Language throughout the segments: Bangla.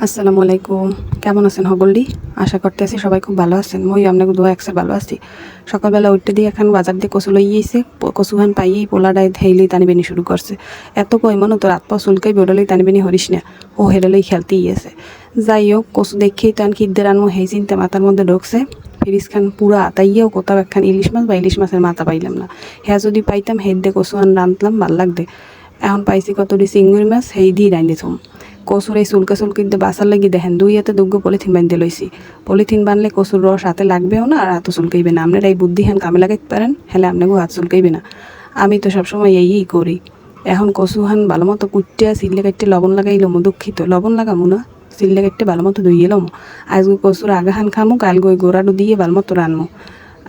আসসালামু আলাইকুম। কেমন আছেন সকলডি? আশা করতেছি সবাই খুব ভালো আছেন। মই আপনাকে দোয়া একসার ভালো আছি। সকালবেলা উঠতে দিয়ে এখন বাজার দিয়ে কচু লই আইছে। কচুখান পাইয়েই পোলাডায় হেইলেই টানিবেনি শুরু করছে। এত কইমন তো রাত পা চুলকাই বেডলেই টানিবেনি হরিস না। ও হেডলেই খেলতেই আছে। যাই হোক কচু দেখেই তো খিদ্দের আনমো হেই চিন্তা মাথার মধ্যে ঢুকছে। ফ্রিজ খান পুরা আতাইয়াও কোথাও একখান ইলিশ মাছ বা ইলিশ মাছের মাথা পাইলাম না। হ্যাঁ যদি পাইতাম হেড দিয়ে কচু আন রাঁধলাম ভাল লাগবে। এখন পাইছি কতটি চিংড়ি মাছ হেই দিয়ে রাঁধে থম। কচুর এই চুলকে বাসার লাগি দেখেন দুই হাতে দুগ্গ পলিথিন বাঁধতে লইছি। পলিথিন বানলে কচুর রস হাতে লাগবেও না আর হাতও চুলকাইবে না। আপনারা এই বুদ্ধি হ্যান কামে লাগাইতে পারেন, হেলে আপনাকেও হাত চুলকাইবে না। আমি তো সবসময় এই করি। এখন কচু হান ভালো মতো কুটতে সিলে কাটতে লবণ লাগাইলাম, দুঃখিত লবণ লাগামো না, সিলে কাটতে ভালো মতো ধুইয়ে লম। আজকে কচুর আগাহান খামো, কাল গই গোড়াডু দিয়ে ভালো মতো রানমো।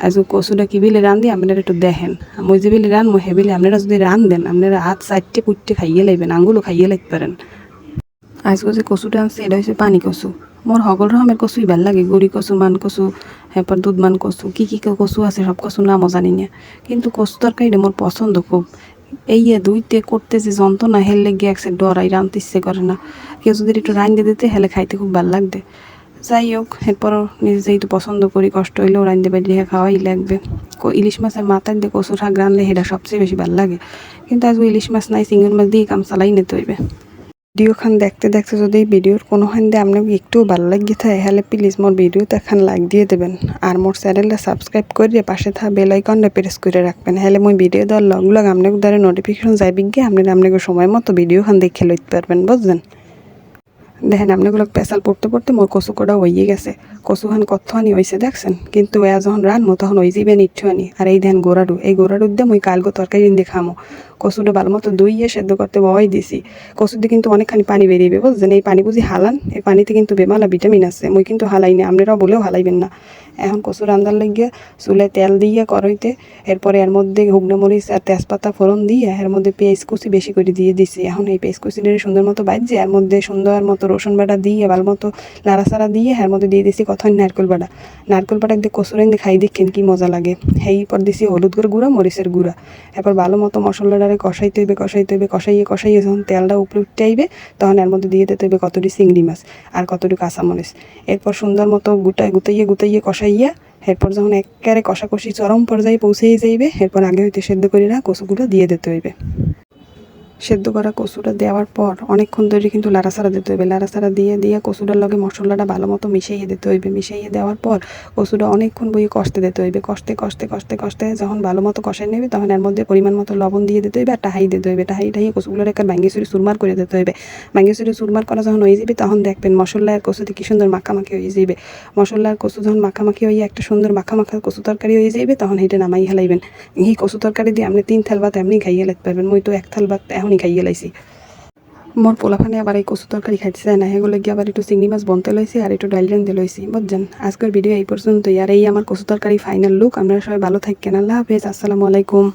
আজকে কচুটা কি বিলে রান দিয়ে আপনারা একটু দেখেন। মই যে বিলে রানমো হে বিলে আপনারা যদি রান দেন আপনারা হাত চারটে কুটতে খাইয়ে লাইবেন, আঙ্গুলও খাইয়ে লাইতে পারেন। আজকে যে কচুটা আনছে এটা হচ্ছে পানি কচু। মোর সকল রকমের কচুই ভাল লাগে, গড়ি কচু, মান কচু, এরপর দুধমান কচু, কী কচু আছে সব কচুর নামও জানি না, কিন্তু কচু তরকারিটা মোর পছন্দ খুব। এই দুইতে করতে যে যন্ত্রণা হেললে গিয়ে একসে ডরাই রানতে ইচ্ছে করে না। কেউ যদি একটু রাঁধতে দিতে হেলে খাইতে খুব ভাল লাগবে। যাই হোক এরপর নিজে যেহেতু পছন্দ করি, কষ্ট হইলেও রাঁধতে পারি, খাওয়াই লাগবে। ইলিশ মাছের মাথায় দিয়ে কচু শাক রাঁধলে সেটা সবচেয়ে বেশি ভাল লাগে, কিন্তু আজকে ইলিশ মাছ নাই, চিংড়ি মাছ দিয়ে কাম চালাই নিতে হইবে। ভিডিও খান দেখতে দেখতে যদি ভিডিওর কোনো খান দিয়ে আপনাকে একটু ভালো লাগে থাকে হলে প্লিজ মোর ভিডিওতে এখন লাইক দিয়ে দেবেন আর মোর চ্যানেলটা সাবস্ক্রাইব করে পাশে থাকা বেল আইকনটা প্রেস করে রাখবেন। হলে মই ভিডিও দেওয়ার লগ লগ আপনাকে দ্বারা নোটিফিকেশন যাইবে গিয়ে আপনাকে সময় মতো ভিডিও খান দেখে লইতে পারবেন, বুঝলেন? দেখেন আপনাগুলো পেশাল পড়তে পড়তে মোর কচু কটা হয়ে গেছে। কচুখান কতখানি হয়েছে দেখছেন, কিন্তু এ যখন রানমো তখন হয়ে যাবে নিচ্ছুয়ানি। আর এই দেখেন গোড়াডু, এই গোড়াডুর দিয়ে মুই কালগো তরকারি দিয়ে খামো। কচুটা ভালো মতো ধুইয়ে সেদ্ধ করতে বয় দিছি। কচুর দিয়ে কিন্তু অনেকখানি পানি বেরিয়ে বুঝছেন। এই পানি বুঝি হালান, এই পানিতে কিন্তু বেমালা ভিটামিন আছে। মুই কিন্তু হালাই না, আপনারাও বলেও হালাইবেন না। এখন কচু রান্দার লাগিয়ে চুলে তেল দিয়ে কড়াইতে, এরপরে এর মধ্যে শুকনো মরিচ আর তেজপাতা ফোড়ন দিয়ে এর মধ্যে পেঁয়াজ কুচি বেশি করে দিয়ে দিছি। এখন এই পেঁয়াজ কুচিটা সুন্দর মতো বাজছে, এর মধ্যে সুন্দর মতো রসুন বাটা দিয়ে ভালো মতো নাড়াচাড়া দিয়ে এর মধ্যে দিয়ে দিছি কখন নারকেল বাটা। নারকেল বাটা দিয়ে কচুর এনে খাই দেখেন কি মজা লাগে। সেই পর দিছি হলুদ গুঁড়া, মরিচের গুঁড়া। এরপর ভালো মতো মশলাটারে কষাইতে হইবে, কষাইয়ে যখন তেলটা উপরে উঠতে আইবে তখন এর মধ্যে দিয়ে দিতে হইবে কতটি চিংড়ি মাছ আর কতটি কাঁচামরিচ। এরপর সুন্দর মতো গুতাইয়ে কষাইয়া এরপর যখন একেবারে কষাকষি চরম পর্যায়ে পৌঁছেই যাইবে এরপর আগে হইতে সেদ্ধ করে কচুগুলো দিয়ে দিতে হইবে। সেদ্ধ করা কচুটা দেওয়ার পর অনেকক্ষণ ধরে কিন্তু লাড়াচাড়া দিতে হইবে। লাড়াচাড়া দিয়ে কচুটার লগে মশলাটা ভালো মতো মিশিয়ে দিতে হইবে। মিশিয়ে দেওয়ার পর কচুটা অনেকক্ষণ বইয়ে কষতে দিতে হইবে। কষতে যখন ভালো মতো কষাই নেবে তখন এর মধ্যে পরিমাণ মতো লবণ দিয়ে দিতে হইবে আর টাহাই দিতে হইবে। টাহাই কচুগুলোর একটা ভাঙ্গি চুরি চুরমার করে দিতে হইবে। ভাঙ্গি চুরি চুরমার করা যখন হয়ে যাবে তখন দেখবেন মশলা আর কচুতে কি সুন্দর মাখামাখি হয়ে যাবে। মশলা আর কচু যখন মাখামাখি হয়ে একটা সুন্দর মাখা কচু তরকারি হয়ে যাবে তখন এটা নামাই হেলাইবেন। এই কচু তরকারি দিয়ে আপনি 3 থাল ভাত এমনি খাইয়ে লাগতে পারবেন। মই তো 1 থাল ভাত এখনই খাইয়ে লাইছি। মোর পোলাখানে আবার এই কচু তরকারি খাইতে চায় না, এগুলো গিয়ে আবার একটু চিংড়ি মাছ বনতে লইছি আর একটু ডাইল রাঁধতে লইছি, বুঝছেন? আজকের ভিডিও এই পর্যন্তই। আর এই আমার কচু তরকারি ফাইনাল লুক। আপনারা সবাই ভালো থাকেন। আল্লাহ হাফেজ, আসসালামু আলাইকুম।